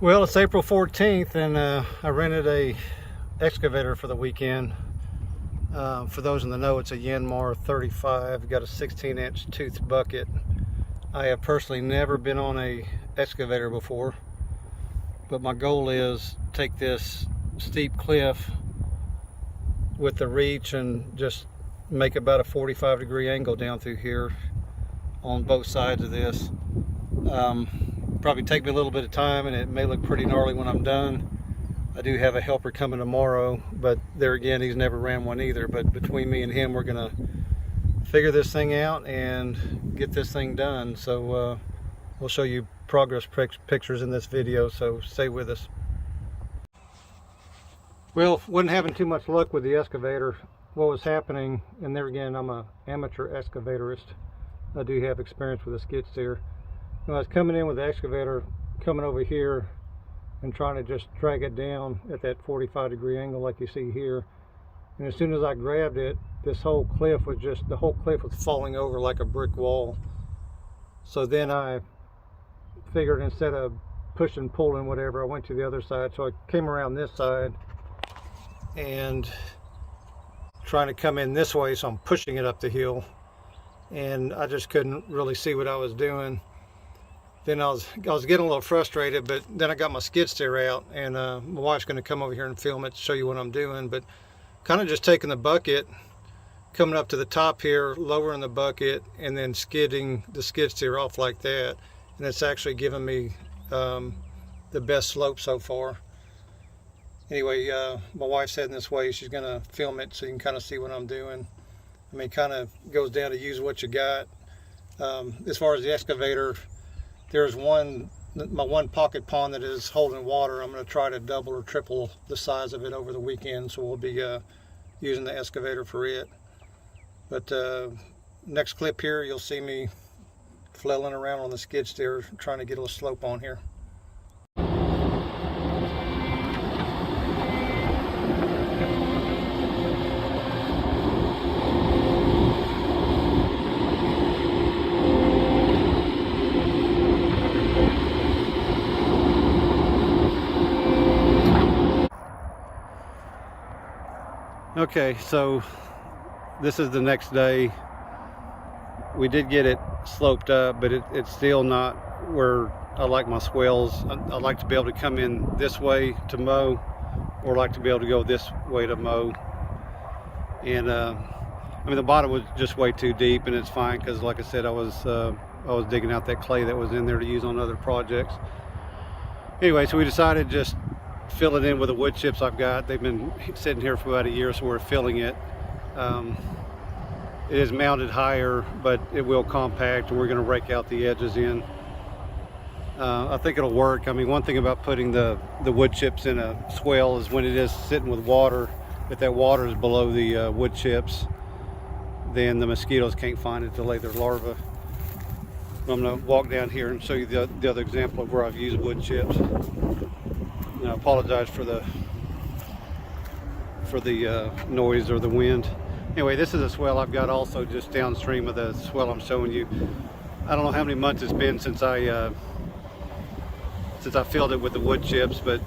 Well, it's April 14th and I rented a excavator for the weekend. For those in the know, it's a Yanmar 35. Got a 16-inch tooth bucket. I have personally never been on a excavator before, but my goal is take this steep cliff with the reach and just make about a 45-degree angle down through here on both sides of this. Probably take me a little bit of time, and it may look pretty gnarly when I'm done. I do have a helper coming tomorrow, but there again, he's never ran one either. But between me and him, we're gonna figure this thing out and get this thing done. So we'll show you progress pictures in this video, so stay with us. Well, wasn't having too much luck with the excavator. What was happening, and there again, I'm an amateur excavatorist. I do have experience with a skid steer. When I was coming in with the excavator, coming over here and trying to just drag it down at that 45-degree angle like you see here, and as soon as I grabbed it, this whole cliff was just, the whole cliff was falling over like a brick wall. So then I figured instead of pushing, pulling, whatever, I went to the other side. So I came around this side and trying to come in this way, so I'm pushing it up the hill, and I just couldn't really see what I was doing. Then I was getting a little frustrated, but then I got my skid steer out, and my wife's going to come over here and film it to show you what I'm doing. But kind of just taking the bucket, coming up to the top here, lowering the bucket, and then skidding the skid steer off like that. And it's actually given me the best slope so far. Anyway, my wife's heading this way. She's going to film it so you can kind of see what I'm doing. I mean, kind of goes down to use what you got. As far as the excavator, there's my one pocket pond that is holding water. I'm going to try to double or triple the size of it over the weekend, so we'll be using the excavator for it. But next clip here, you'll see me flailing around on the skid steer trying to get a little slope on here. Okay, so this is the next day. We did get it sloped up, but it's still not where I like my swales. I like to be able to come in this way to mow, or like to be able to go this way to mow. And I mean, the bottom was just way too deep, and it's fine because, like I said, I was digging out that clay that was in there to use on other projects. Anyway, so we decided just fill it in with the wood chips I've got. They've been sitting here for about a year, so we're filling it. It is mounted higher, but it will compact, and we're going to rake out the edges in. I think it'll work. I mean, one thing about putting the wood chips in a swale is when it is sitting with water, if that water is below the wood chips, then the mosquitoes can't find it to lay their larvae. I'm going to walk down here and show you the other example of where I've used wood chips. And I apologize for the noise or the wind. Anyway, this is a swale I've got also just downstream of the swale I'm showing you. I don't know how many months it's been since I filled it with the wood chips, but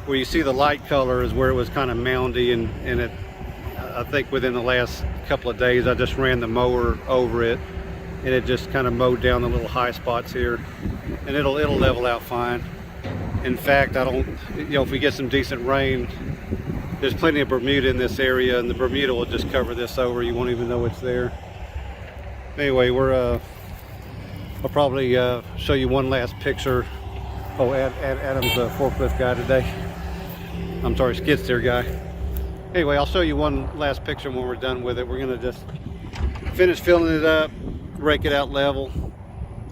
where you see the light color is where it was kind of moundy, and it, I think within the last couple of days I just ran the mower over it, and it just kind of mowed down the little high spots here, and it'll level out fine. In fact, if we get some decent rain, there's plenty of Bermuda in this area, and the Bermuda will just cover this over. You won't even know it's there. Anyway, I'll probably show you one last picture. Oh, Adam's a forklift guy today. I'm sorry, skid steer guy. Anyway, I'll show you one last picture when we're done with it. We're gonna just finish filling it up, rake it out level,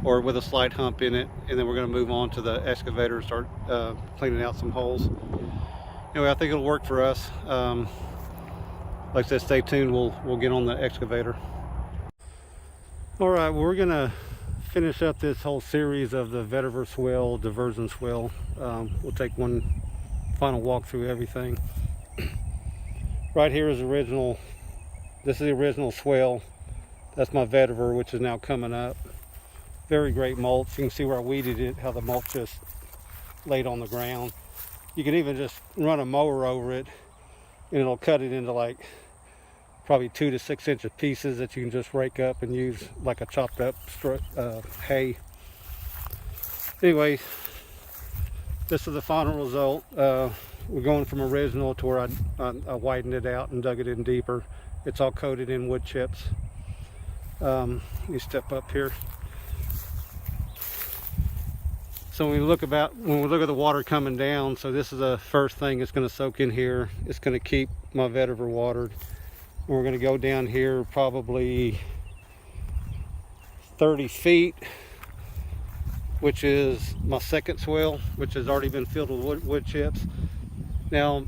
or with a slight hump in it, and then we're going to move on to the excavator and start cleaning out some holes. Anyway, I think it'll work for us. Like I said, stay tuned. We'll get on the excavator. All right, well, we're going to finish up this whole series of the Vetiver swale, diversion swale. We'll take one final walk through everything. Right here is original. This is the original swale. That's my vetiver, which is now coming up. Very great mulch. You can see where I weeded it, how the mulch just laid on the ground. You can even just run a mower over it and it'll cut it into like probably 2 to 6 inch pieces that you can just rake up and use like a chopped up hay. Anyway, this is the final result. We're going from original to where I widened it out and dug it in deeper. It's all coated in wood chips. You step up here. So when we look at the water coming down, so this is the first thing it's going to soak in here. It's going to keep my vetiver watered. And we're going to go down here probably 30 feet, which is my second swale, which has already been filled with wood chips. Now,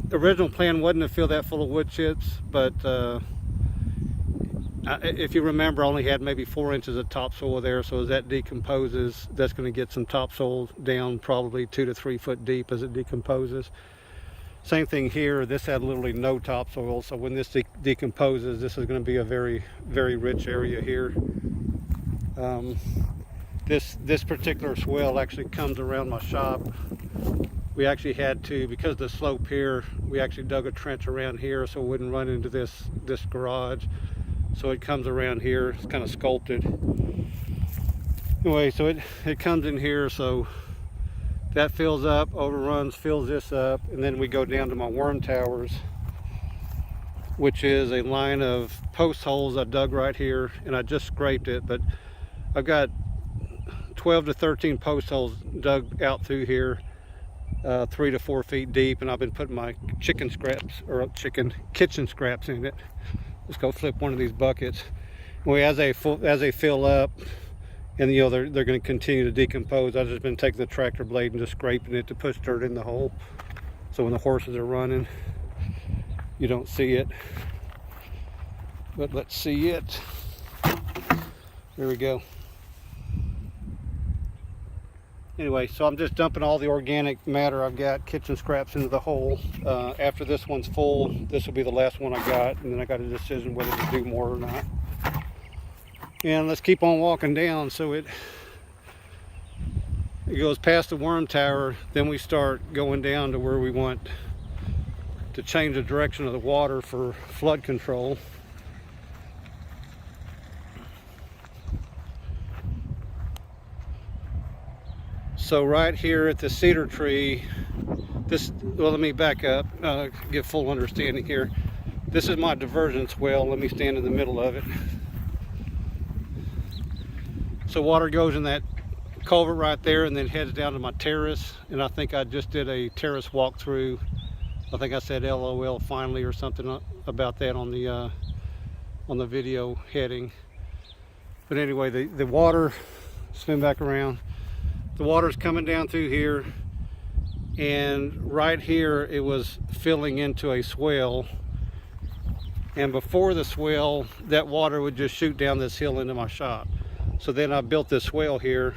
the original plan wasn't to fill that full of wood chips, but if you remember, I only had maybe 4 inches of topsoil there, so as that decomposes, that's going to get some topsoil down probably 2 to 3 foot deep as it decomposes. Same thing here, this had literally no topsoil, so when this decomposes, this is going to be a very, very rich area here. This particular swale actually comes around my shop. We actually had to, because of the slope here, we actually dug a trench around here so it wouldn't run into this garage. So it comes around here, it's kind of sculpted. Anyway, so it comes in here, so that fills up, overruns, fills this up, and then we go down to my worm towers, which is a line of post holes I dug right here, and I just scraped it, but I've got 12 to 13 post holes dug out through here, 3 to 4 feet deep, and I've been putting my kitchen scraps in it. Let's go flip one of these buckets. Well, as they fill up, and you know they're going to continue to decompose, I've just been taking the tractor blade and just scraping it to push dirt in the hole. So when the horses are running, you don't see it. But let's see it. There we go. Anyway, so I'm just dumping all the organic matter I've got, kitchen scraps, into the hole. After this one's full, this will be the last one I got, and then I got a decision whether to do more or not. And let's keep on walking down. So it goes past the worm tower, then we start going down to where we want to change the direction of the water for flood control. So right here at the cedar tree, well, let me back up, get full understanding here. This is my diversion swale. Let me stand in the middle of it. So water goes in that culvert right there and then heads down to my terrace. And I think I just did a terrace walkthrough. I think I said LOL finally or something about that on the video heading. But anyway, the water, spin back around. The water's coming down through here, and right here it was filling into a swale, and before the swale that water would just shoot down this hill into my shop. So then I built this swale here.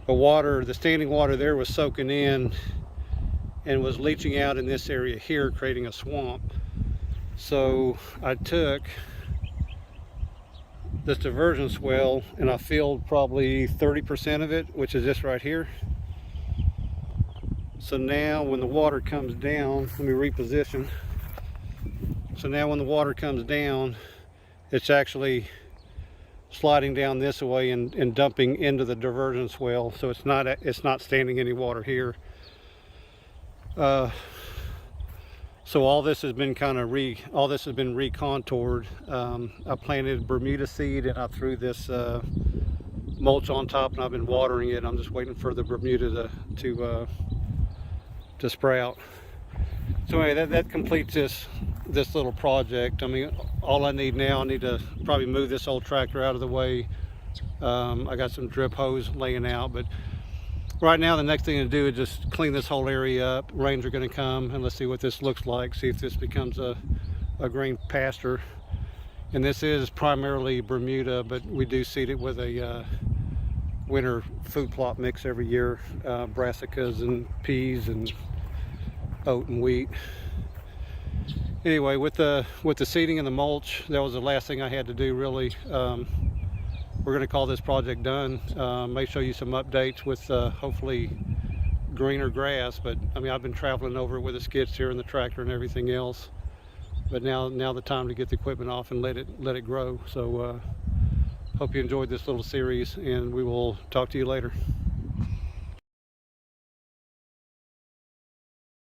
The standing water there was soaking in and was leaching out in this area here, creating a swamp. So I took this diversion swale and I filled probably 30% of it, which is this right here. So now when the water comes down, let me reposition. So now when the water comes down, it's actually sliding down this way and dumping into the diversion swale. So it's not standing any water here. So all this has been recontoured. I planted Bermuda seed and I threw this mulch on top, and I've been watering it. I'm just waiting for the Bermuda to sprout. So anyway, that completes this little project. I mean, all I need now, I need to probably move this old tractor out of the way. I got some drip hose laying out, but right now the next thing to do is just clean this whole area up. Rains are going to come, and let's see what this looks like, see if this becomes a green pasture. And this is primarily Bermuda, but we do seed it with a winter food plot mix every year, brassicas and peas and oat and wheat. Anyway, with the seeding and the mulch, that was the last thing I had to do, really. We're going to call this project done. May show you some updates with hopefully greener grass, but I mean, I've been traveling over it with the skid steer and the tractor and everything else. But now the time to get the equipment off and let it grow. So hope you enjoyed this little series, and we will talk to you later.